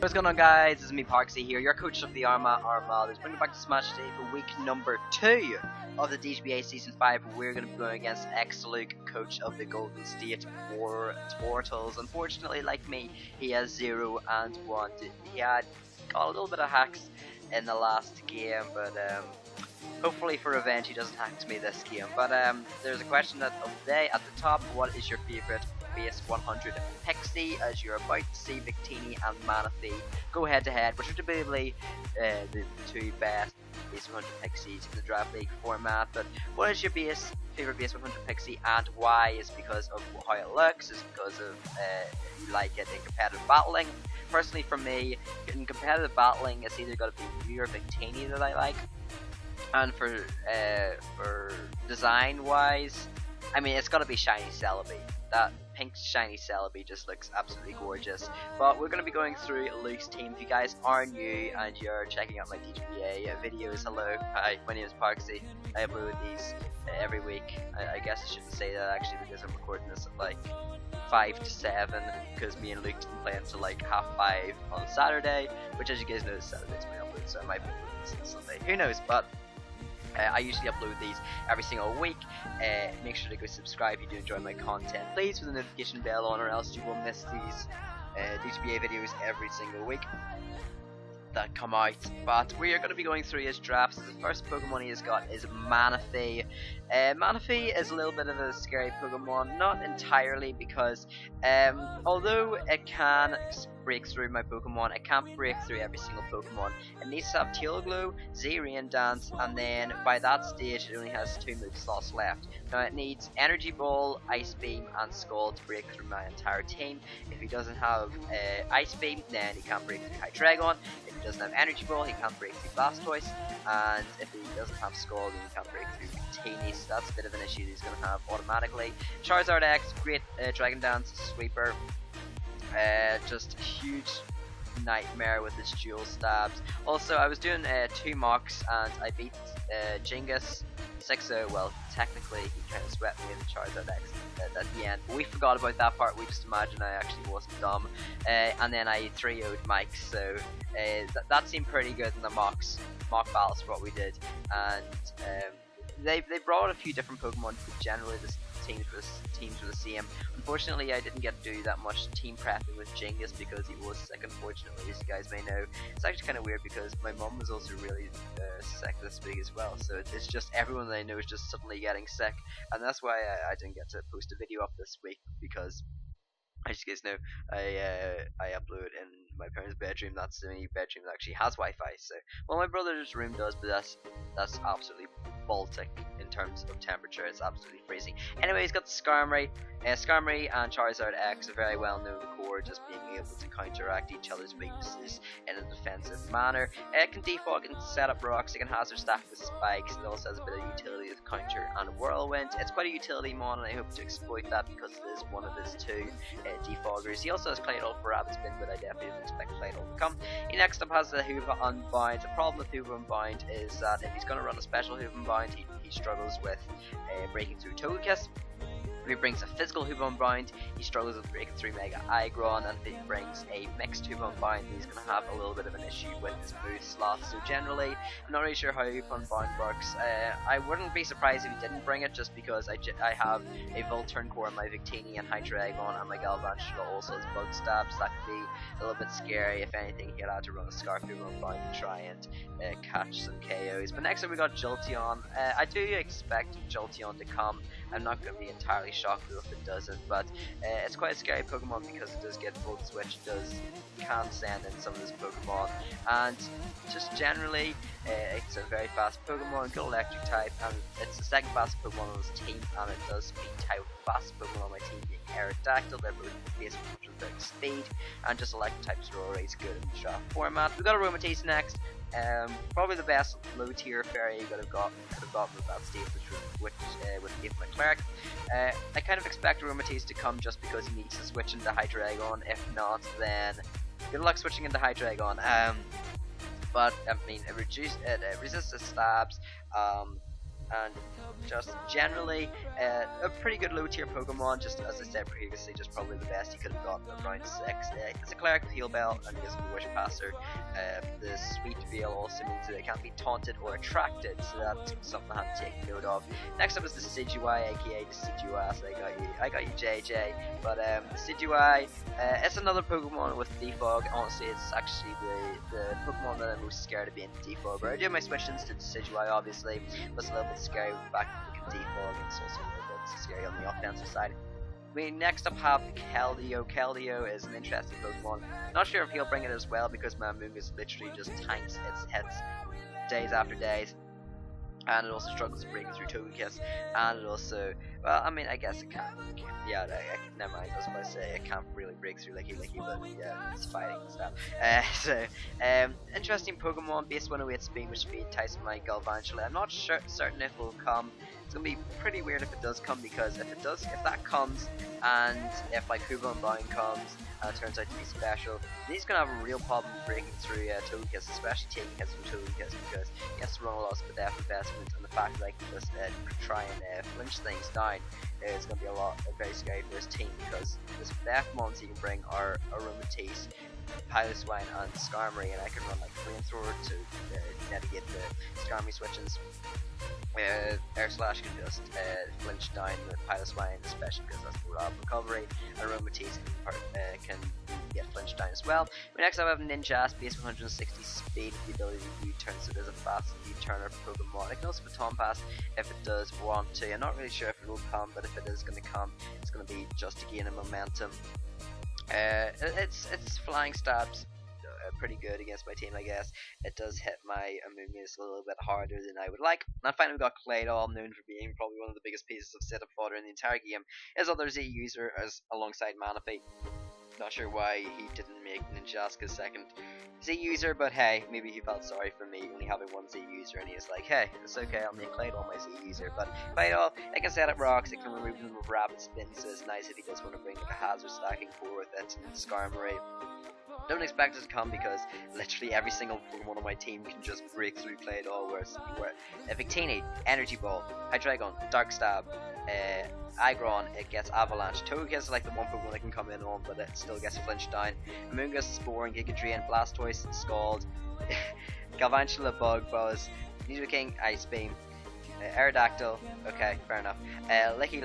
What's going on, guys? This is me, Parksy here, your coach of the Armagh Armaldos. Bringing back to Smash today for week number 2 of the DGBA Season 5. We're going to be going against ex-Luke, coach of the Golden State Wartortles. Unfortunately, like me, he has 0 and 1. He had got a little bit of hacks in the last game, but hopefully for revenge he doesn't hack to me this game. But there's a question of the day at the top: what is your favourite base 100 Pixie? As you're about to see Victini and Manatee go head to head, which are typically the two best base 100 Pixies in the draft league format. But what is your favourite base 100 Pixie, and why? Is it because of how it looks? Is it because of you like it in competitive battling? Personally, for me, in competitive battling, it's either got to be Mew or Victini that I like. And for design wise, I mean, it's got to be Shiny Celebi. That pink shiny Celebi just looks absolutely gorgeous. But we're going to be going through Luke's team. If you guys are new and you're checking out my DGBA videos, hello, hi, my name is Parksy. I upload these every week. I guess I shouldn't say that actually, because I'm recording this at like 5 to 7, because me and Luke didn't play until like 5:30 on Saturday, which, as you guys know, Saturday's my upload, so I might be uploading this on Sunday, who knows. But I usually upload these every single week. Make sure to go subscribe if you do enjoy my content, please, with the notification bell on, or else you will miss these DGBA videos every single week that come out. But we are going to be going through his drafts. The first Pokemon he has got is Manatee. Manatee is a little bit of a scary Pokemon, not entirely, because although it can break through my Pokemon, it can't break through every single Pokemon. It needs to have Tail Glow, Z-Rain Dance, and then by that stage it only has 2 move slots left. Now it needs Energy Ball, Ice Beam, and Scald to break through my entire team. If he doesn't have Ice Beam, then he can't break through Hydreigon. If he doesn't have Energy Ball, he can't break through Blastoise. And if he doesn't have Scald, then he can't break through Victini. So that's a bit of an issue that he's going to have automatically. Charizard X, great Dragon Dance, Sweeper. Just a huge nightmare with his dual stabs. Also, I was doing 2 mocks and I beat Jingus 6-0. Well, technically he kind of swept me in the Charizard X at the end, but we forgot about that part. We just imagined I actually wasn't dumb, and then I 3-0'd Mike, so that seemed pretty good in the mock battles for what we did. And they brought a few different Pokemon, but generally the teams were the same. Unfortunately, I didn't get to do that much team prepping with Jingus because he was sick, unfortunately, as you guys may know. It's actually kind of weird because my mum was also really sick this week as well, so it's just everyone that I know is just suddenly getting sick, and that's why I didn't get to post a video up this week, because as you guys know, I upload in my parents' bedroom. That's the only bedroom that actually has Wi-Fi. So, well, my brother's room does, but that's absolutely Baltic in terms of temperature. It's absolutely freezing. Anyway, he's got the Skarmory. Skarmory and Charizard X are very well known for just being able to counteract each other's weaknesses in a defensive manner. It can defog and set up rocks. It can hazard stack with spikes. It also has a bit of utility with counter and whirlwind. It's quite a utility mon, and I hope to exploit that because it is one of his 2 defoggers. He also has Claydol for Rapid Spin, but I definitely didn't expect Claydol to come. He next up has the Hoover Unbound. The problem with Hoover Unbound is that if he's going to run a special Hoover Unbound, he struggles with breaking through Togekiss. If he brings a physical Hoover Unbound, he struggles with breaking through Mega Aggron, and if he brings a mixed Hoover Unbound, he's going to have a little bit of an issue with his move slots. So generally, I'm not really sure how Hoover Unbound works. I wouldn't be surprised if he didn't bring it, just because I have a Volturn Core on my Victini and Hydreigon, and my Galvantula also has Bug Stabs. That could be a little bit scary. If anything, he'd have to run a Scarf Hoover Unbound to try and catch some KOs. But next up we got Jolteon. I do expect Jolteon to come. I'm not going to be entirely shocked if it doesn't, but it's quite a scary Pokemon because it does get Volt Switch, can send in some of this Pokemon, and just generally it's a very fast Pokemon, good electric type, and it's the second fastest Pokemon on his team, and it does beat type fastest Pokemon on my team being Aerodactyl. They're both based on speed, and just electric types are always good in the draft format. We've got a Aromatisse next. Probably the best low tier fairy you could have gotten with that state, which gave him a Cleric. I kind of expect Aromatisse to come just because he needs to switch into Hydreigon. If not, then good luck switching into Hydreigon. But I mean, it resists the stabs. and just generally a pretty good low tier Pokemon. Just as I said previously, just probably the best you could have gotten at round 6. It's a Cleric with Heal Bell and gives a Wish Passer. The Sweet Veil also means that it can't be taunted or attracted, so that's something I have to take note of. Next up is the Decidueye, aka the Decidueye. So I got you JJ, but the Decidueye, it's another Pokemon with Defog. Honestly, it's actually the Pokemon that I'm most scared of being Defogger. I do have my switch-ins to Decidueye, obviously, but it's a little bit scary with the fact that we can Defog, and it's also a little bit scary on the offensive side. We next up have Keldeo. Keldeo is an interesting Pokemon. Not sure if he'll bring it as well because Mamungus literally just tanks its hits days after days. And it also struggles breaking through Togekiss, and it also, well, I mean, I guess it can. Yeah, never mind. I was about to say it can't really break through Licky, but yeah, it's fighting and stuff. Interesting Pokemon based on its speed, which speed Tyson like Galvantula. I'm not certain if it will come. It's gonna be pretty weird if it does come, because if that comes, and if like Hooba and Bound comes, and it turns out to be special, then he's gonna have a real problem breaking through Togekiss, especially taking hits from Togekiss, because he has to run a lot of Spadef investment, and the fact that I can just try and flinch things down is gonna be very scary for his team, because the Spadef mons he can bring are Aromatisse, Piloswine, and Skarmory, and I can run like Flamethrower to mitigate the Skarmory switch-ins. Air Slash can just flinch down the Piloswine, especially because that's the Rob recovery, and Aromatisse can get flinched down as well. We next have Ninja, base 160 speed with the ability to U-turn, so it is a fast U-turner Pokemon. It can also Baton Pass if it does want to. I'm not really sure if it will come, but if it is going to come, it's going to be just to gain a momentum. It's Flying Stabs pretty good against my team, I guess. It does hit my Amoonguss a little bit harder than I would like. And finally we got Claydol, known for being probably one of the biggest pieces of setup fodder in the entire game. His other Z user as alongside Manaphy. Not sure why he didn't make Ninjaska's second Z user, but hey, maybe he felt sorry for me only having one Z user, and he was like, hey, it's okay, I'll make Claydol my Z user. But Claydol, it can set up rocks, it can remove them with rapid spin, so it's nice if he does want to bring like a hazard stacking core with it, and Skarmory. Don't expect it to come because literally every single Pokemon on my team can just break through Claydol, whereas Victini, Energy Ball, Hydreigon, Dark Stab, Aggron, it gets Avalanche. Togekiss is like the one Pokemon that can come in on, but it still gets flinched down. Amoonguss, Spore, Giga Drain, Blastoise, Scald, Galvantula, Bug Buzz, Nidoking, Ice Beam, Aerodactyl, okay, fair enough. Licky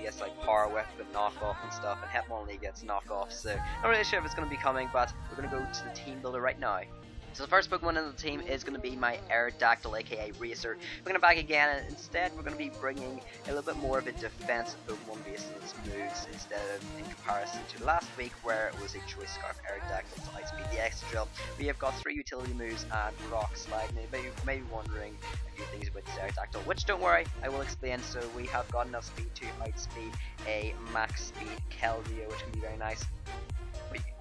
gets like Power Whip and knockoff and stuff, and Hitmonlee gets knockoff, so not really sure if it's going to be coming, but we're going to go to the team builder right now. So the first Pokemon in the team is going to be my Aerodactyl, aka Racer. We're going to back again, and instead we're going to be bringing a little bit more of a defensive Pokemon based on its moves, instead of in comparison to last week where it was a Choice Scarf Aerodactyl to Ice Beam the Extra Drill. We have got 3 utility moves and Rock Slide. Now you may be wondering a few things about this Aerodactyl, which don't worry, I will explain. So we have got enough speed to outspeed a max speed Keldeo, which can be very nice.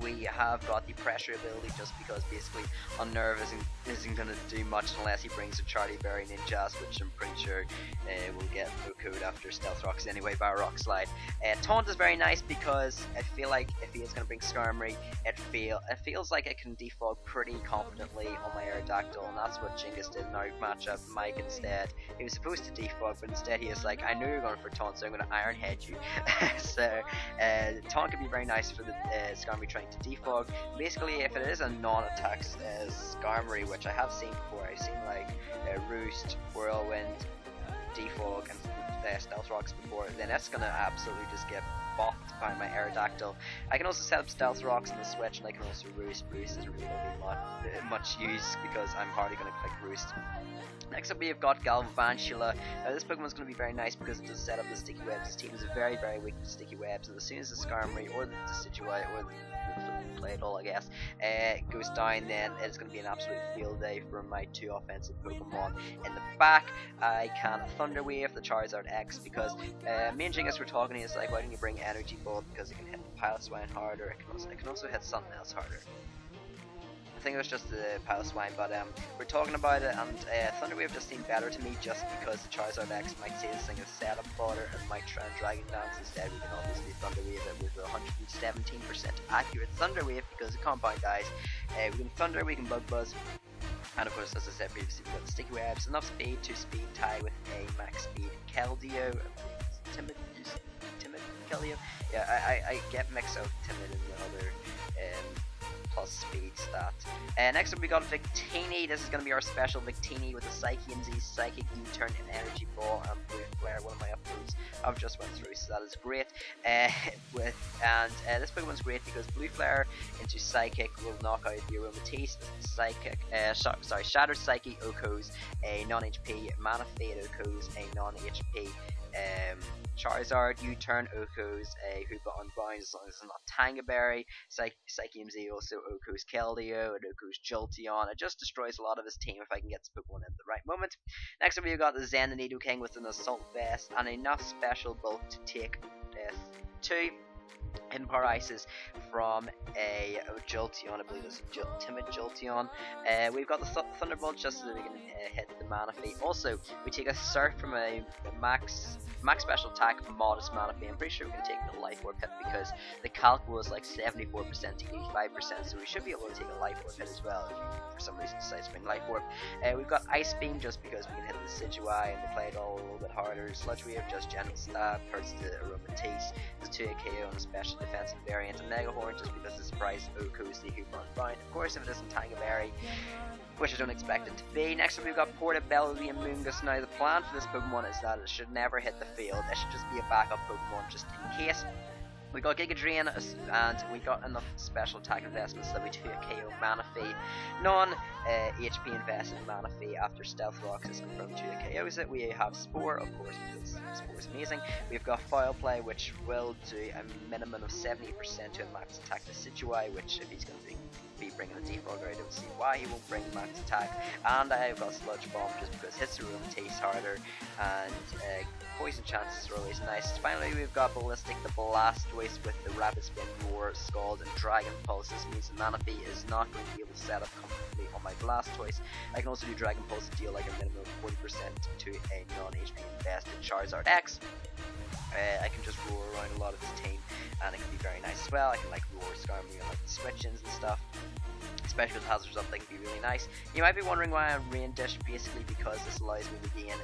We have got the pressure ability just because basically Unnerve isn't going to do much unless he brings a Charlie Berry Ninjas, which I'm pretty sure will get Code after Stealth Rocks anyway by Rock Slide. Taunt is very nice because I feel like if he is going to bring Skarmory, it feels like it can defog pretty confidently on my Aerodactyl, and that's what Jingus did in our matchup. Mike instead, he was supposed to defog, but instead he is like, I know you're going for Taunt, so I'm going to Iron Head you. So Taunt can be very nice for the Skarmory trying to defog. Basically, if it is a non-attack Skarmory, which I have seen before, I've seen like Roost, Whirlwind, Defog, and Stealth Rocks before, then it's gonna absolutely just get bopped by my Aerodactyl. I can also set up Stealth Rocks in the switch, and I can also Roost. Roost isn't really going to be much use because I'm hardly going to click Roost. Next up we have got Galvantula. This Pokemon is going to be very nice because it does set up the sticky webs. This team is very weak to sticky webs, and as soon as the Skarmory or the Decidueye or the Claydol, I guess, goes down, then it's going to be an absolute field day for my 2 offensive Pokemon. In the back, I can Thunder Wave the Charizard X because me and Jingus were talking, he's like, why don't you bring Energy Ball because it can hit Piloswine harder, it can also hit something else harder. I think it was just the Piloswine, but we're talking about it, and Thunderwave just seemed better to me just because the Charizard X might say this thing is setup fodder and might try and Dragon Dance instead. We can obviously Thunderwave it with 117% accurate Thunderwave because of Compound Eyes. We can Thunder, we can Bug Buzz, and of course, as I said previously, we've got the Sticky Webs, enough speed to speed tie with a max speed Keldeo. Timid Keldeo? Yeah, I get mixed up Timid and the other plus speed stat. Next up we got Victini. This is going to be our special Victini with the Psyche and Z Psychic U-turn and Energy Ball and Blue Flare, one of my uploads I've just went through, so that is great. This Pokemon's great because Blue Flare into Psychic will knock out the Aromatisse, Psychic, Shattered Psyche Okos, a non-HP, Mana Fade Okos, a non-HP, Charizard, U-turn Okos, a Hoopa Unbound as long as it's not Tangaberry, Psyche MZ also Okos Keldeo, and Okos Jolteon. It just destroys a lot of his team if I can get this Pokemon at the right moment. Next up we've got the Zen and Nidoking with an Assault Vest and enough special bulk to take 2 Hidden Power Ices from a Jolteon, I believe it's Timid Jolteon. We've got the Thunderbolt just so that we can hit the Mana Fee. Also, we take a Surf from a max special attack, modest Mana Fee. I'm pretty sure we can take the Life Orb hit because the calc was like 74% to 85%, so we should be able to take a Life Orb hit as well if we for some reason decide to bring Life Orb. We've got Ice Beam just because we can hit the Decidueye and they play it all a little bit harder. Sludge Wave, just General Stab, hurts the Aromatisse, the 2 KO and a special defensive variant, and Mega Horn just because it's surprise Okos the Hoopa Unbound. Of course, if it isn't Tangaberry, which I don't expect it to be. Next up we've got Portobello the Amoonguss. Now the plan for this Pokemon is that it should never hit the field. It should just be a backup Pokemon just in case. We got Giga Drain and we got enough special attack investments that we took a KO Mana Fee, non-HP invested Mana Fee after Stealth Rocks is confirmed to KOs it. We have Spore, of course, because Spore is amazing. We've got Foul Play, which will do a minimum of 70% to a max attack to Decidueye, which if he's going to be bringing a Defogger, I don't see why he won't bring max attack. And I've got Sludge Bomb just because hits the room tastes harder and poison chances are always nice. Finally we've got Ballistic the Blastoise with the Rapid Spin, Roar, Scald and Dragon Pulse. This means the Mana Fee is not going to be able to set up comfortably on my Blastoise. I can also do Dragon Pulse to deal like a minimum of 40% to a non-HP invested Charizard X. I can just roar around a lot of his team and it can be very nice as well. I can like roar, Skarmory and like the switch-ins and stuff. Especially with hazards up, they can be really nice. You might be wondering why I'm Rain Dish, basically because this allows me to gain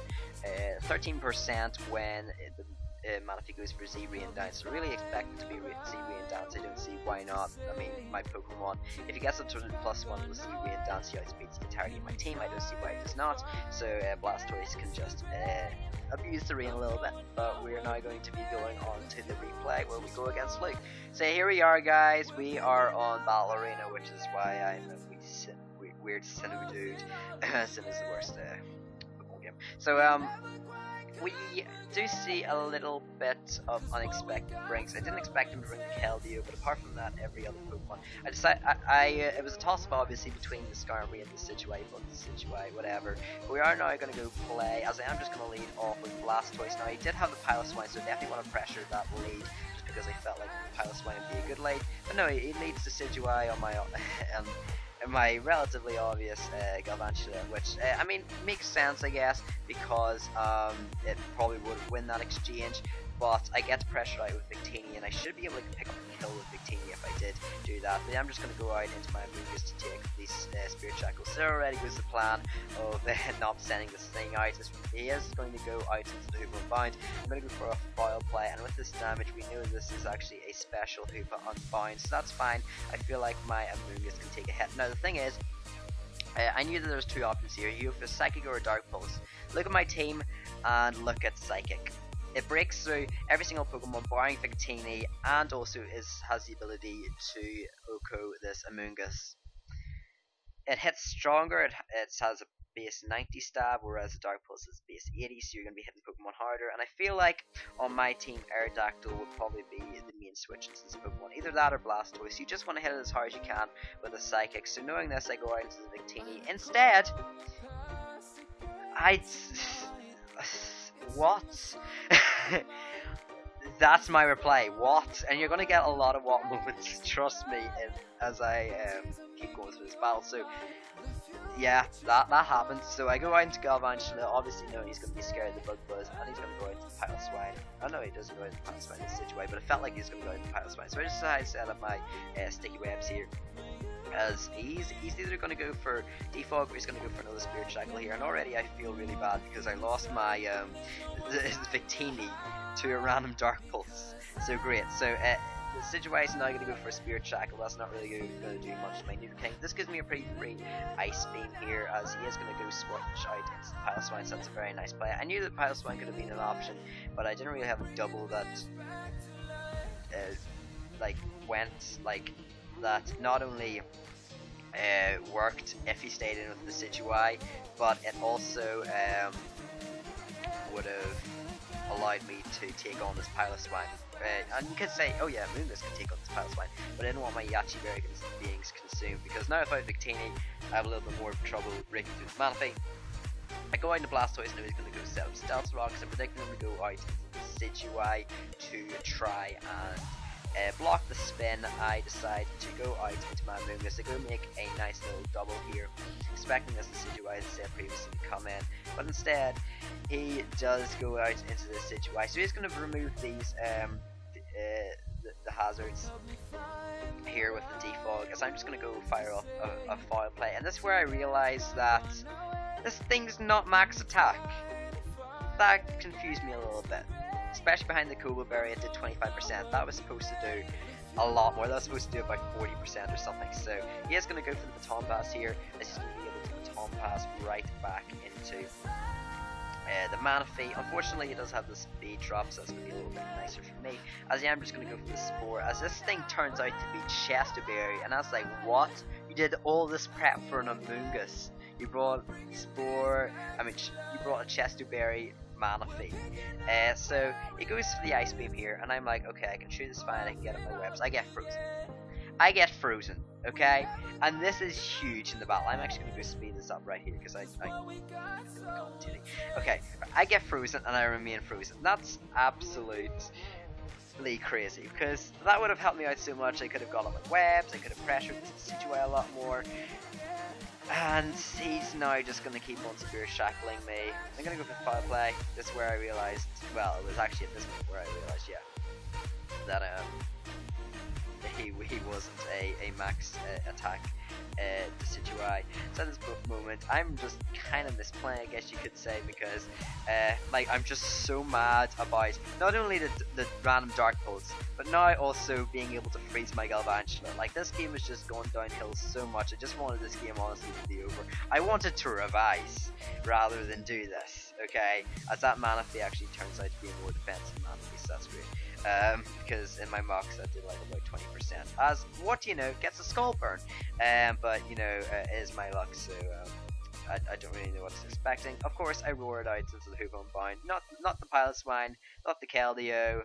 13% when the Mana Fee goes for Z Rain Down. So really expect it to be Z Rain Dance. I don't see why not. I mean, my Pokemon, if he gets up to +1 with Z Rain Dance, he outspeeds the entirety of my team. I don't see why it does not. So Blastoise can just abuse the rain a little bit, but we're now going to be going on to the replay where we go against Luke. So here we are, guys. We are on Battle Arena, which is why I'm a weird Sinnoh dude. Sin is the worst Pokemon game. So we do see a little bit of unexpected brings. I didn't expect him to bring the Keldeo, but apart from that, every other Pokemon. I decided it was a toss-up obviously between the Skarmory and the Decidueye, but the Decidueye, whatever. We are now going to go play, as I am just going to lead off with Blastoise. Now he did have the Piloswine, so I definitely want to pressure that lead, just because I felt like Piloswine would be a good lead. But no, he leads Decidueye on my my relatively obvious Galvantula, which I mean makes sense I guess because it probably would win that exchange, but I get pressure out with Victini and I should be able to pick up a kill with Victini if I did do that. But I'm just going to go out into my Amoonguss to take these Spirit Shackles. So already goes the plan of not sending this thing out. He is going to go out into the Hoopa Unbound. I'm going to go for a Foul Play, and with this damage we know this is actually a special Hoopa Unbound, so that's fine. I feel like my Amoonguss can take a hit. Now the thing is, I knew that there was two options here. You have a Psychic or a Dark Pulse. Look at my team and look at Psychic. It breaks through every single Pokemon barring Victini, and also has the ability to Oko this Amoonguss. It hits stronger, it has a base 90 stab, whereas the Dark Pulse is base 80, so you're going to be hitting Pokemon harder. And I feel like on my team, Aerodactyl would probably be the main switch into this Pokemon. Either that or Blastoise. You just want to hit it as hard as you can with a Psychic. So knowing this, I go out into the Victini. Instead, what? That's my reply. What? And you're gonna get a lot of what moments. Trust me, as I keep going through this battle. So yeah, that happens. So I go out into Galvantula. Obviously, no, he's gonna be scared of the bug buzz, and he's gonna go into the pile of swine. Oh no, he doesn't go into the pile of swine in this situation, but it felt like he's gonna go into the pile of swine. So I just decided to set up my sticky webs here. As he's either going to go for defog or he's going to go for another spirit shackle here, and already I feel really bad because I lost my Victini to a random dark pulse. So great. So the situation now, I'm going to go for a spirit shackle. That's not really going to do much to my new king. This gives me a pretty free ice beam here, as he is going to go switch out into the pile swine. So that's a very nice play. I knew that pile swine could have been an option, but I didn't really have a double that like went like that. Not only worked if he stayed in with the Situai, but it also would have allowed me to take on this pile of swine. And you could say, oh yeah, Moonless can take on this pile of swine, but I didn't want my Yachi Berry being consumed, because now without Victini, I have a little bit more trouble breaking through the mana fee. I go out into Blastoise, and he's going to go set up Stealth Rocks. I'm predicting him to go out into the Situai to try and block the spin. I decide to go out into my Moongus. I go make a nice little double here, expecting this Decidueye, as I said previously, to come in, but instead he does go out into the Decidueye. So he's going to remove these the hazards here with the defog, as I'm just going to go fire off a foul play. And this is where I realize that this thing's not max attack. That confused me a little bit. Especially behind the Kobo Berry, it did 25%. That was supposed to do a lot more. That was supposed to do about 40% or something. So he is going to go for the baton pass here. This is going to be able to baton pass right back into the mana fee. Unfortunately, it does have the speed drop, so that's going to be a little bit nicer for me. As I am just going to go for the Spore, as this thing turns out to be Chesterberry, and I was like, what? You did all this prep for an Amoongus. You brought Spore, you brought a Chesterberry mana fee. So it goes for the Ice Beam here, and I'm like, okay, I can shoot this fine, I can get up my webs. I get frozen, okay? And this is huge in the battle. I'm actually going to go speed this up right here, because okay, I get frozen and I remain frozen. That's absolutely crazy, because that would have helped me out so much. I could have got on my webs, I could have pressured this Situate a lot more. And he's now just going to keep on spirit shackling me. I'm going to go for foul play. This is where I realized, well, it was actually at this point where I realized, yeah, that he wasn't a max attack Decidueye. So at this moment, I'm just kind of misplaying, I guess you could say, because like, I'm just so mad about not only the random Dark Pulse, but now also being able to freeze my Galvantula. Like, this game is just going downhill so much. I just wanted this game honestly to be over. I wanted to revise rather than do this, okay? As that mana fee actually turns out to be a more defensive mana fee, so that's great. Because in my mocks I did like about 20%. As what do you know, gets a skull burn. But you know, it is my luck, so I don't really know what I was expecting. Of course, I roared out into the Hoop Unbound, not the Pilot Swine, not the Keldeo.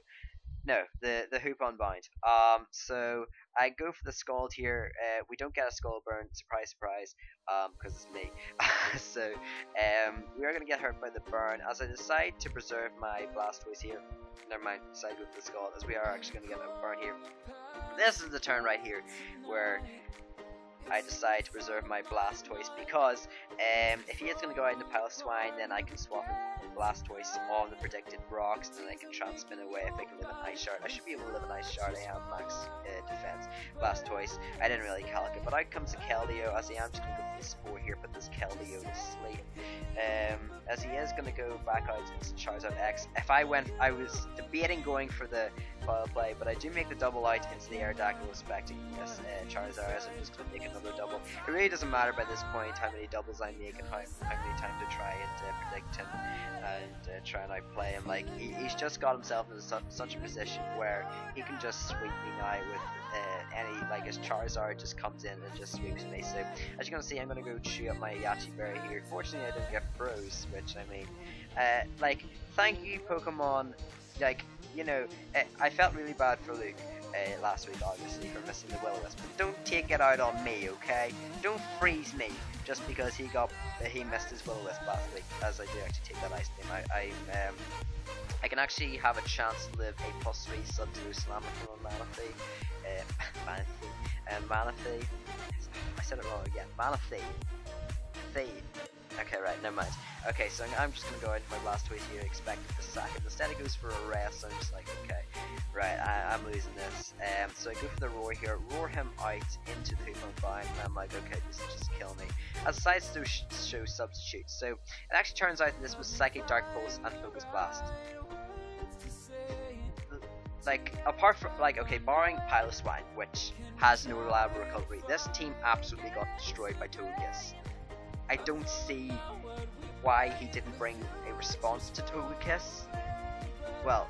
No, the Hoop Unbound. So I go for the Scald here. We don't get a Skull Burn, surprise, surprise, because it's me. So we are going to get hurt by the burn, as I decide to preserve my Blastoise here. Never mind, decide to go for the Scald, as we are actually going to get a burn here. This is the turn right here where I decide to preserve my Blastoise, because if he is going to go out in the Pile of Swine, then I can swap Blastoise on the predicted rocks, and then I can Transspin away if I can live an Ice Shard. I should be able to live an Ice Shard. I have max defense. Blastoise, I didn't really calculate, but out comes the Keldeo, as I am just going to go for the Spore here, put this Keldeo to sleep. As he is going to go back out into Charizard X. I was debating going for the foul play, but I do make the double out into the Aerodactyl, expecting this Charizard, as I'm just going to make another double. It really doesn't matter by this point how many doubles I make and how many times I try and predict him and try and outplay him. Like, he's just got himself into such a position where he can just sweep me now with any, like, his Charizard just comes in and just sweeps me. So as you're gonna see, I'm gonna go chew up my Yachi Berry here. Fortunately, I didn't get froze, which I mean, like, thank you Pokemon. Like, you know, I felt really bad for Luke last week, obviously, for missing the Will-O-Wisp, but don't take it out on me, okay? Don't freeze me just because he missed his Will-O-Wisp last week, as I do actually take that Ice Beam. I can actually have a chance to live a +3 Sub-Zero Slammer from Manaphy. Manaphy. I said it wrong again. Manaphy. Okay, right, never mind. Okay, so I'm just gonna go into my last tweet here, expecting the sack. Instead it goes for a rest, so I'm just like, okay, right, I'm losing this. So I go for the roar here, roar him out into the 2.5, and I'm like, okay, this will just kill me. As decides to show substitutes, so it actually turns out that this was Psychic Dark Pulse and Focus Blast. Like, apart from, like, okay, barring Pile of Swine, which has no reliable recovery, this team absolutely got destroyed by Togekiss. I don't see why he didn't bring a response to Togekiss. Well,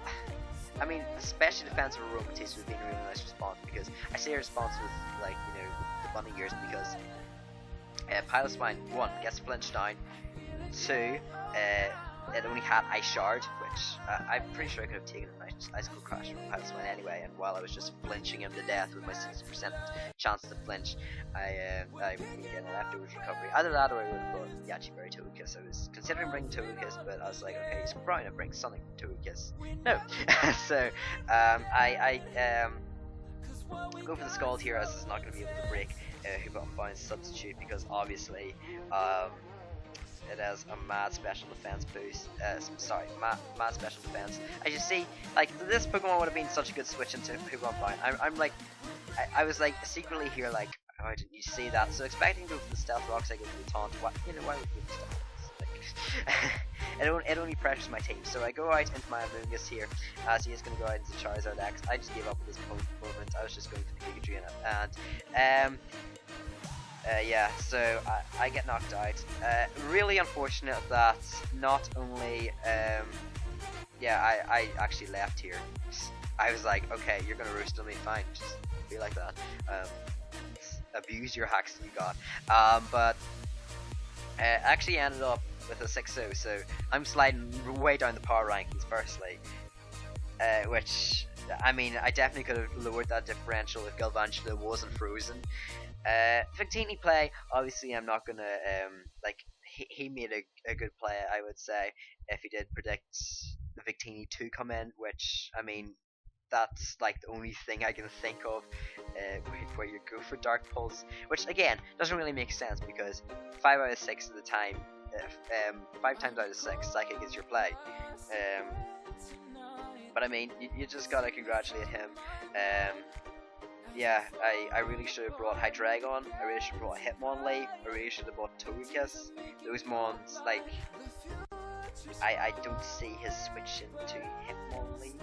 I mean, especially defensive Aromatisse would have been a really nice response, because I say a response with, like, you know, the bunny ears, because Pile Swine, 1, gets flinched down, 2, it only had Ice Shard, which I'm pretty sure I could have taken an Icicle Crash from Pile Swine anyway, and while I was just flinching him to death with my 60% chance to flinch, I wouldn't get a leftovers recovery. Either that or I would have brought Yachi Berry Togekiss. I was considering bringing Togekiss, but I was like, okay, he's probably gonna bring Sonic Togekiss. No! So, I go for the Scald here, as it's not going to be able to break Hoopa Unbound's substitute, because obviously it has a mad special defense boost. Mad special defense. As you see, like, this Pokemon would have been such a good switch into Hoopa Unbound. I'm like, I was like secretly here like, why didn't you see that? So expecting to go for the Stealth Rocks, I go for the Taunt. Why would you go for the Stealth Rocks? It only pressures my team. So I go out into my Amoonguss here, as he is going to go out into Charizard X. I just gave up at this moment. I was just going for the Pikachu in it, and yeah, so I get knocked out. Really unfortunate that not only, yeah, I actually left here. I was like, okay, you're gonna roast on me, fine, just be like that. Abuse your hacks that you got. But actually ended up with a 6-0, so I'm sliding way down the power rankings firstly. Which, I mean, I definitely could have lowered that differential if Galvantula wasn't frozen. Victini play, obviously I'm not gonna, like, he made a good play, I would say, if he did predict the Victini to come in, which, I mean, that's like the only thing I can think of where you go for Dark Pulse, which again doesn't really make sense, because 5 out of 6 of the time, 5 times out of 6 Psychic is your play. But I mean, you just gotta congratulate him. Yeah, I really should have brought Hydreigon, I really should have brought Hitmonlee, I really should have brought Togekiss. Those mons, like, I don't see his switch into Hitmonlee.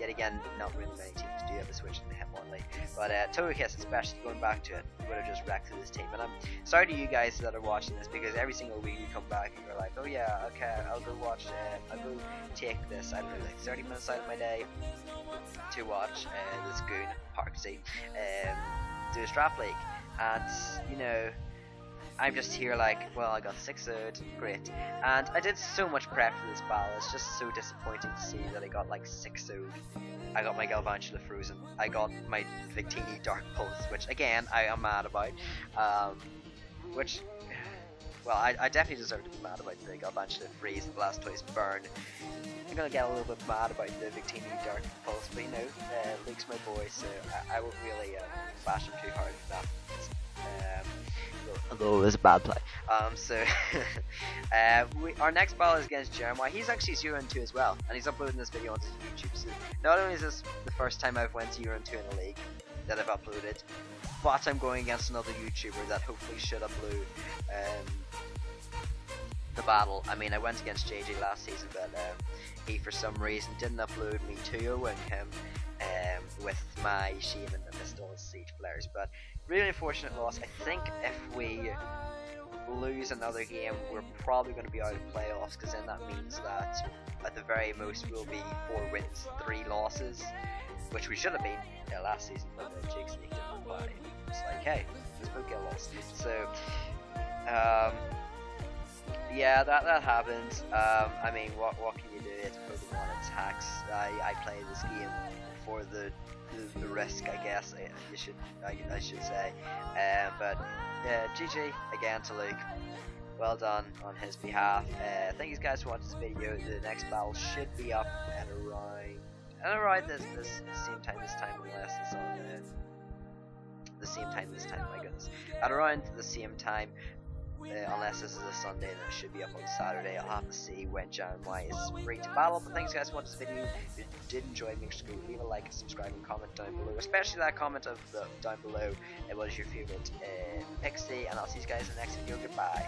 Yet again, not really many teams do have a switch into Hitmonlee. But Togekiss, especially going back to it, would have just wrecked this team. And I'm sorry to you guys that are watching this, because every single week you come back and you're like, oh yeah, okay, I'll go watch, I'll go take this, I don't know, like 30 minutes out of my day to watch this goon, Parksy, do a Strap League. And, you know, I'm just here like, well, I got 6-0'd, great. And I did so much prep for this battle, it's just so disappointing to see that I got like 6-0'd. I got my Galvantula frozen, I got my Victini Dark Pulse, which again, I am mad about. Which, well, I definitely deserve to be mad about the Galvantula freeze, the Blastoise burn. I'm gonna get a little bit mad about the Victini Dark Pulse, but you know, Luke's my boy, so I won't really bash him too hard for that. Although it was a bad play. So our next battle is against Jeremiah. He's actually 0-2 as well, and he's uploading this video onto YouTube. So not only is this the first time I've went 0-2 in the league that I've uploaded, but I'm going against another YouTuber that hopefully should upload the battle. I mean, I went against JJ last season, but he for some reason didn't upload me 2-0-ing him with my Sheevan and Pistol Siege players. But really unfortunate loss. I think if we lose another game, we're probably going to be out of playoffs, because then that means that at the very most we'll be 4 wins, 3 losses, which we should have been last season, but Jake sneaked in by. It's like, hey, let's both get lost. So, yeah, that happens. I mean, what can you do? It's Pokemon attacks. I play this game for the risk, I guess. I should say. But GG again to Luke. well done on his behalf. Thank you guys for watching this video. The next battle should be up at around this same time this time, unless it's on the same time this time. My goodness, at around the same time. Unless this is a Sunday, then it should be up on Saturday. I'll have to see when John Y is free to battle. But thanks guys for watching this video. If you did enjoy, make sure to leave a like, subscribe, and comment down below. Especially that comment down below. What is your favorite Pixie? And I'll see you guys in the next video. Goodbye.